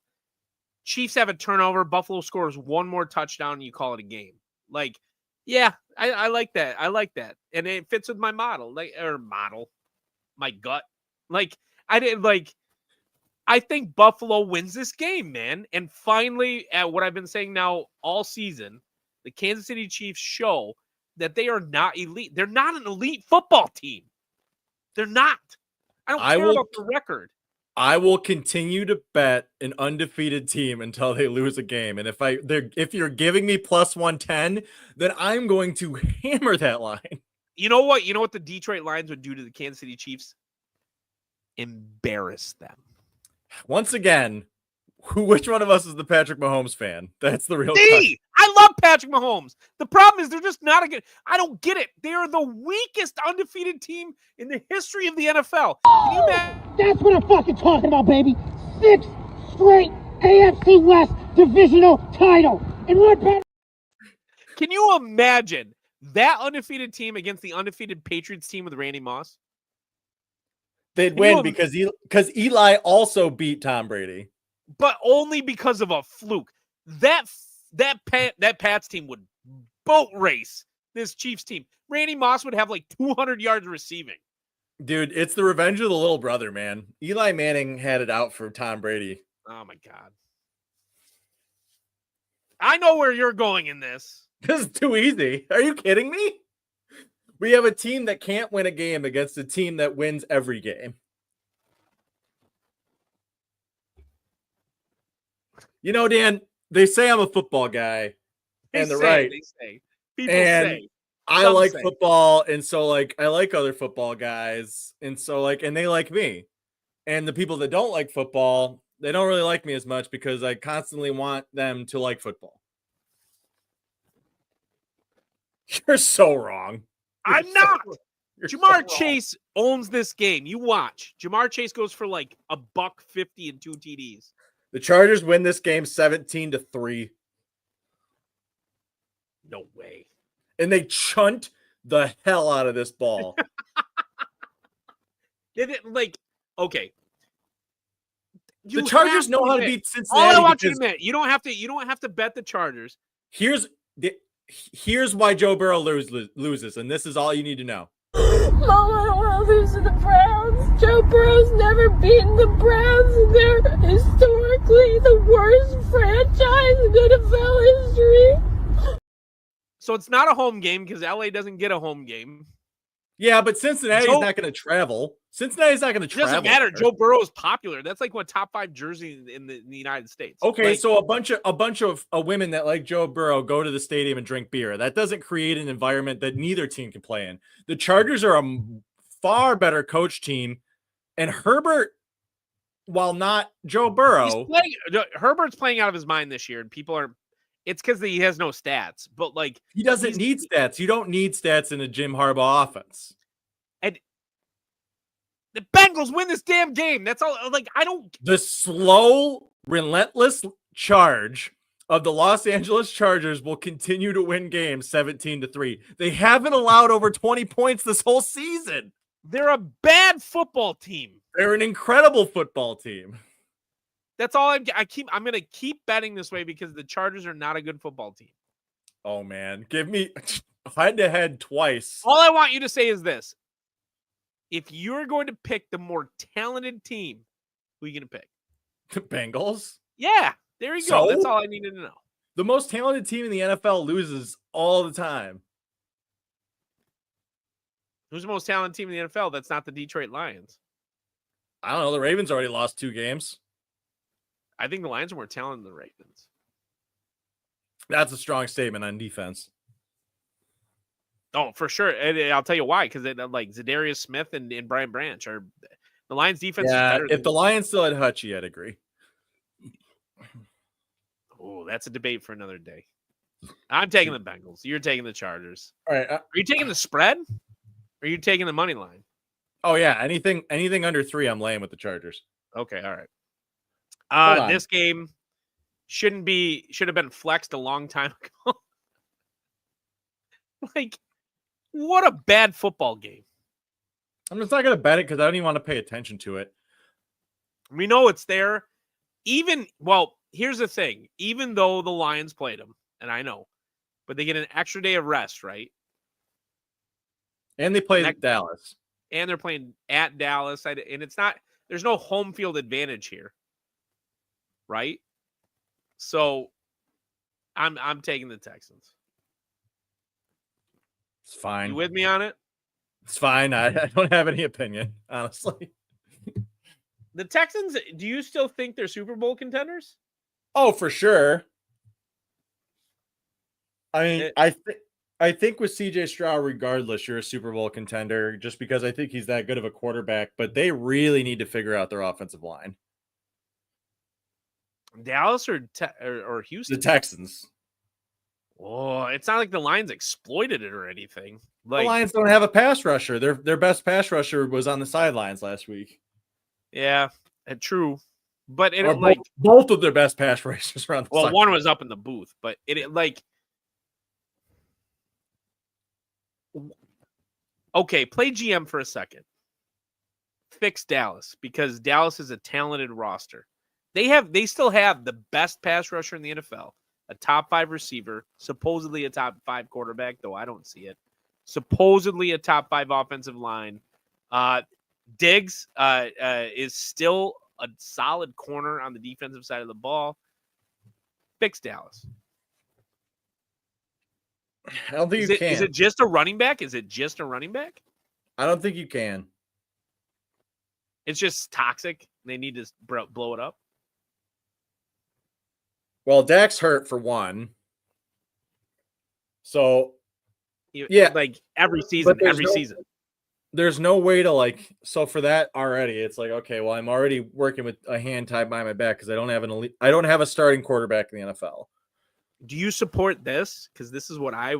Chiefs have a turnover. Buffalo scores one more touchdown, and you call it a game. Like, yeah, I like that. I like that, and it fits with my model, my gut. I think Buffalo wins this game, man. And finally, at what I've been saying now all season, the Kansas City Chiefs show that they are not elite. They're not an elite football team. They're not. I don't care about the record. I will continue to bet an undefeated team until they lose a game. And if you're giving me plus 110, then I'm going to hammer that line. You know what? You know what the Detroit Lions would do to the Kansas City Chiefs? Embarrass them. Once again, which one of us is the Patrick Mahomes fan? That's the real question. I love Patrick Mahomes. The problem is they're just not a good. I don't get it. They are the weakest undefeated team in the history of the NFL. Can you imagine? That's what I'm fucking talking about, baby. 6 straight AFC West divisional title. And what? Can you imagine that undefeated team against the undefeated Patriots team with Randy Moss? They'd win because Eli also beat Tom Brady, but only because of a fluke. That Pats team would boat race this Chiefs team. Randy Moss would have like 200 yards receiving. Dude, it's the revenge of the little brother, man. Eli Manning had it out for Tom Brady. Oh my God. I know where you're going in this. This is too easy. Are you kidding me? We have a team that can't win a game against a team that wins every game. You know, Dan, they say I'm a football guy, and they're right. People say. I like football, and so I like other football guys, and so and they like me. And the people that don't like football, they don't really like me as much because I constantly want them to like football. You're so wrong. I'm not. Jamar Chase owns this game. You watch. Jamar Chase goes for like $150 and 2 TDs. The Chargers win this game 17-3. No way. And they chunt the hell out of this ball. Okay. The Chargers know how to beat Cincinnati. All I want you to admit, you don't have to bet the Chargers. Here's why Joe Burrow loses, and this is all you need to know. Mom, I don't want to lose to the Browns. Joe Burrow's never beaten the Browns, and they're historically the worst franchise in NFL history. So it's not a home game because LA doesn't get a home game. Yeah, but Cincinnati's Joe- not going to travel. Cincinnati's not going to It travel. doesn't matter. there. Joe Burrow is popular. That's like what top 5 jersey in the United States. Okay, Like, so a bunch of women that like Joe Burrow go to the stadium and drink beer. That doesn't create an environment that neither team can play in. The Chargers are a far better coach team, and Herbert, while not Joe Burrow, Herbert's playing out of his mind this year, and people are. It's because he has no stats, but like he doesn't need stats. You don't need stats in a Jim Harbaugh offense. and the Bengals win this damn game. That's all. Like I don't. The slow, relentless charge of the Los Angeles Chargers will continue to win games 17-3. They haven't allowed over 20 points this whole season. They're a bad football team. They're an incredible football team. That's all I'm going to keep betting this way because the Chargers are not a good football team. Oh man, give me head to head twice. All I want you to say is this. If you're going to pick the more talented team, who are you going to pick? The Bengals? Yeah, there you go. That's all I needed to know. The most talented team in the NFL loses all the time. Who's the most talented team in the NFL? That's not the Detroit Lions. I don't know. The Ravens already lost 2 games. I think the Lions are more talented than the Ravens. That's a strong statement on defense. Oh, for sure. And I'll tell you why. Because like Zadarius Smith and Brian Branch are the Lions defense. Yeah, is better if the Lions still had Hutchie, I'd agree. Oh, that's a debate for another day. I'm taking the Bengals. You're taking the Chargers. All right. Are you taking the spread? Or are you taking the money line? Oh yeah, anything under 3, I'm laying with the Chargers. Okay, all right. Hold on. This game should have been flexed a long time ago. Like, what a bad football game. I'm just not gonna bet it because I don't even want to pay attention to it. We know it's there. Here's the thing. Even though the Lions played them, and I know, but they get an extra day of rest, right? And they play Dallas. And they're playing at Dallas. And it's not, there's no home field advantage here. Right? So I'm taking the Texans. It's fine. You with me on it? It's fine. I don't have any opinion, honestly. The Texans, do you still think they're Super Bowl contenders? Oh, for sure. I mean, I think with CJ Stroud, regardless, you're a Super Bowl contender just because I think he's that good of a quarterback, but they really need to figure out their offensive line. Dallas or Houston? The Texans. Oh, it's not like the Lions exploited it or anything. Like, The Lions don't have a pass rusher. Their best pass rusher was on the sidelines last week. yeah, true. But it Or like both of their best pass rushers were on the sidelines. one was up in the booth, but it like okay, play GM for a second. Fix Dallas because Dallas is a talented roster. They still have the best pass rusher in the NFL, a top 5 receiver, supposedly a top 5 quarterback, though I don't see it. Supposedly a top 5 offensive line. Diggs is still a solid corner on the defensive side of the ball. Fix Dallas. I don't think you can. Is it just a running back? Is it just a running back? I don't think you can. It's just toxic. They need to blow it up. Well, Dak's hurt for one. So, yeah. Like every season, There's no way to so for that already, it's like, okay, well, I'm already working with a hand tied behind my back because I don't have a starting quarterback in the NFL. Do you support this? Because this is what I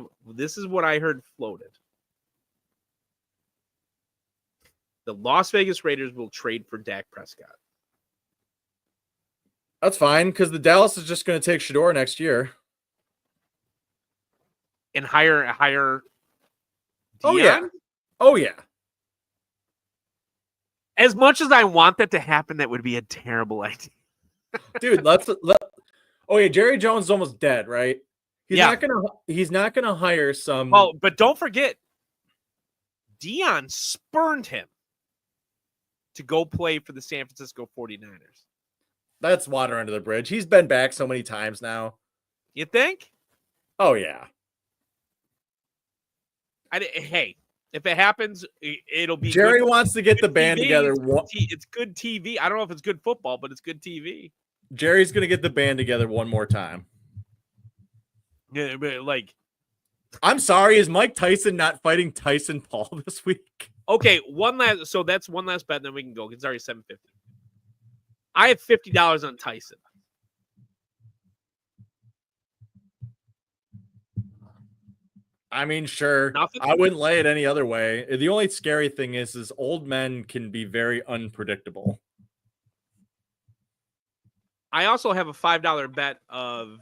heard floated. The Las Vegas Raiders will trade for Dak Prescott. That's fine because the Dallas is just going to take Shador next year And hire Oh Deion? yeah. Oh yeah. As much as I want that to happen, that would be a terrible idea. Dude, oh yeah, Jerry Jones is almost dead, right? He's not gonna hire some. Well, but don't forget, Deion spurned him to go play for the San Francisco 49ers. That's water under the bridge. He's been back so many times now. You think? Oh yeah. Hey, If it happens, it'll be Jerry good. wants to get the Good band TV. together. It's good TV. I don't know if it's good football, but it's good TV. Jerry's going to get the band together one more time. Yeah, but like, I'm sorry. Is Mike Tyson not fighting Tyson Paul this week? okay, so that's one last bet, and then we can go. It's already $7.50. I have $50 on Tyson. I mean, sure. Nothing? I wouldn't lay it any other way. The only scary thing is old men can be very unpredictable. I also have a $5 bet of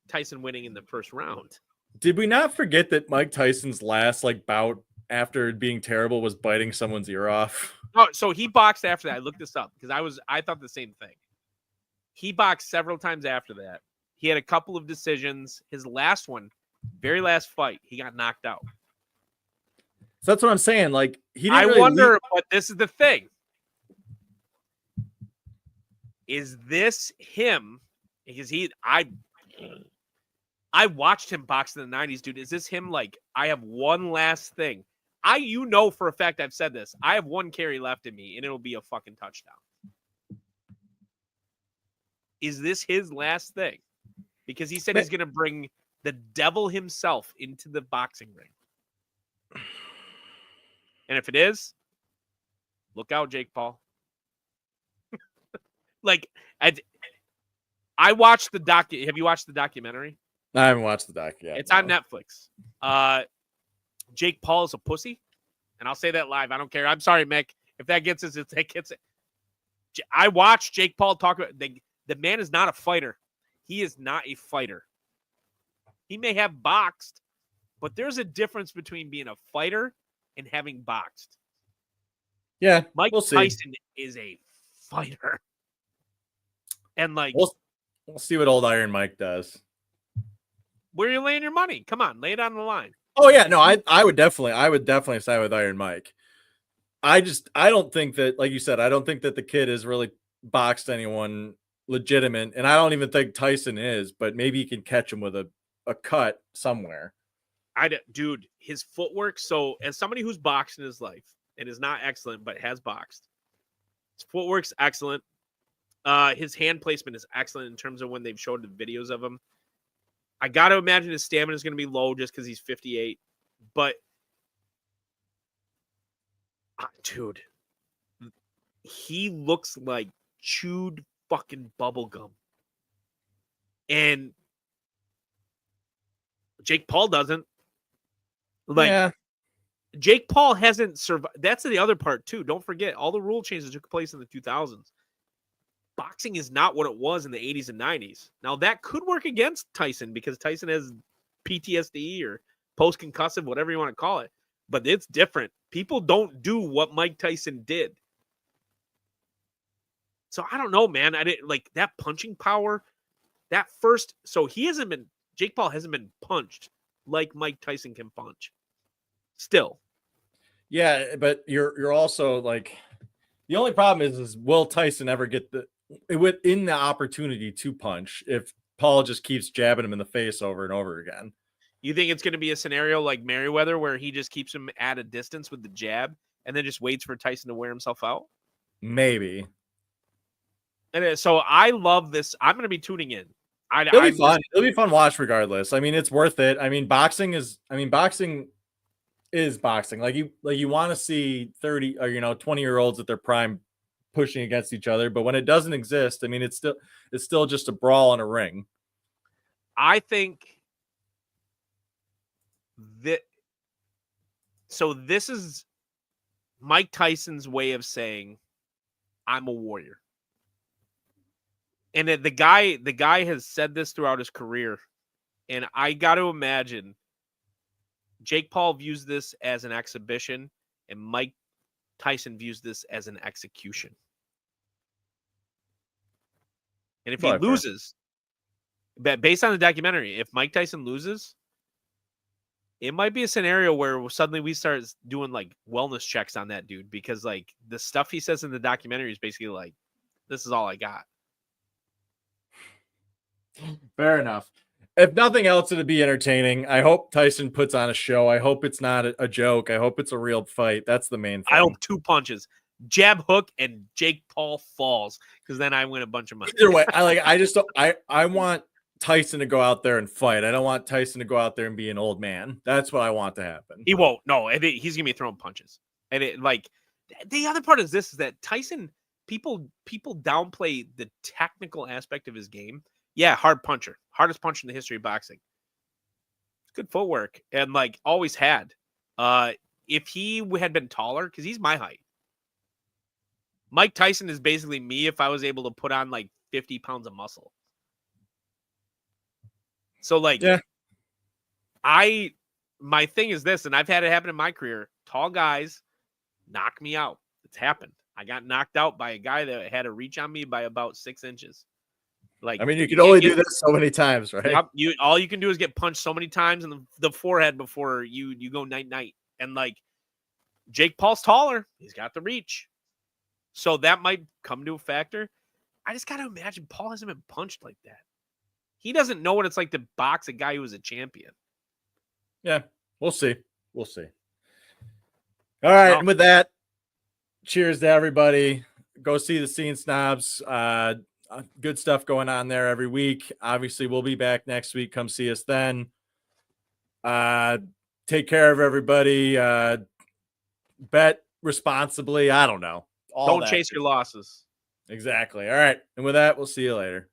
Tyson winning in the first round. Did we not forget that Mike Tyson's last bout after being terrible was biting someone's ear off? Oh, so he boxed after that. I looked this up because I thought the same thing. He boxed several times after that. He had a couple of decisions. His last one, very last fight, he got knocked out. So that's what I'm saying. He didn't I really wonder, but this is the thing. Is this him? Because I watched him box in the 90s, dude. Is this him? I have one last thing. You know for a fact I've said this. I have one carry left in me, and it'll be a fucking touchdown. Is this his last thing? Because he said he's going to bring the devil himself into the boxing ring. And if it is, look out, Jake Paul. I watched the have you watched the documentary? I haven't watched the doc yet. It's on Netflix. Jake Paul is a pussy, and I'll say that live. I don't care. I'm sorry, Mick. If that gets us, it gets it. I watched Jake Paul talk about the man is not a fighter. He is not a fighter. He may have boxed, but there's a difference between being a fighter and having boxed. Yeah, Mike we'll see. Tyson is a fighter, and we'll see what old Iron Mike does. Where are you laying your money? Come on, lay it on the line. Oh yeah, no, I would definitely side with Iron Mike. I don't think that, like you said, I don't think that the kid has really boxed anyone legitimate, and I don't even think Tyson is, but maybe he can catch him with a cut somewhere. Dude, his footwork. So as somebody who's boxed in his life and is not excellent, but has boxed, his footwork's excellent. His hand placement is excellent in terms of when they've showed the videos of him. I got to imagine his stamina is going to be low just because he's 58. But, dude, he looks like chewed fucking bubble gum. And Jake Paul doesn't. Yeah. Jake Paul hasn't survived. That's the other part, too. Don't forget, all the rule changes took place in the 2000s. Boxing is not what it was in the 80s and 90s. Now, that could work against Tyson because Tyson has PTSD or post-concussive, whatever you want to call it. But it's different. People don't do what Mike Tyson did. So, I don't know, man. I didn't that punching power. Jake Paul hasn't been punched like Mike Tyson can punch. Still. Yeah, but you're also the only problem is will Tyson ever get within the opportunity to punch if Paul just keeps jabbing him in the face over and over again? You think it's going to be a scenario like Merriweather where he just keeps him at a distance with the jab and then just waits for Tyson to wear himself out? Maybe. And so I love this. I'm going to be tuning in. It'll be fun. It'll be fun watch regardless. I mean, it's worth it. I mean, boxing is boxing. You want to see 30 or 20-year-olds at their prime pushing against each other, but when it doesn't exist, I mean, it's still just a brawl in a ring. I think that this is Mike Tyson's way of saying I'm a warrior. And the guy has said this throughout his career, and I got to imagine Jake Paul views this as an exhibition, and Mike Tyson views this as an execution. And if he loses, based on the documentary, if Mike Tyson loses, it might be a scenario where suddenly we start doing wellness checks on that dude because the stuff he says in the documentary is basically this is all I got. Fair enough. if nothing else, it'd be entertaining. I hope Tyson puts on a show. I hope it's not a joke. I hope it's a real fight. That's the main thing. I hope 2 punches, jab hook, and Jake Paul falls, because then I win a bunch of money. Either way, I want Tyson to go out there and fight. I don't want Tyson to go out there and be an old man. That's what I want to happen. He won't. No, he's gonna be throwing punches. And the other part is this: is that Tyson, people downplay the technical aspect of his game. Yeah, hard puncher, hardest puncher in the history of boxing. Good footwork, and always had. If he had been taller, because he's my height. Mike Tyson is basically me if I was able to put on 50 pounds of muscle. So yeah. My thing is this, and I've had it happen in my career. Tall guys knock me out. It's happened. I got knocked out by a guy that had a reach on me by about 6 inches. I mean, you can only do this so many times, right? Yep, all you can do is get punched so many times in the forehead before you go night. And Jake Paul's taller. He's got the reach. So that might come to a factor. I just got to imagine Paul hasn't been punched like that. He doesn't know what it's like to box a guy who was a champion. Yeah, we'll see. We'll see. All right, and with that, cheers to everybody. Go see the Scene Snobs. Good stuff going on there every week. Obviously, we'll be back next week. Come see us then. Take care of everybody. Bet responsibly. I don't know. Don't chase your losses. Exactly. All right. And with that, we'll see you later.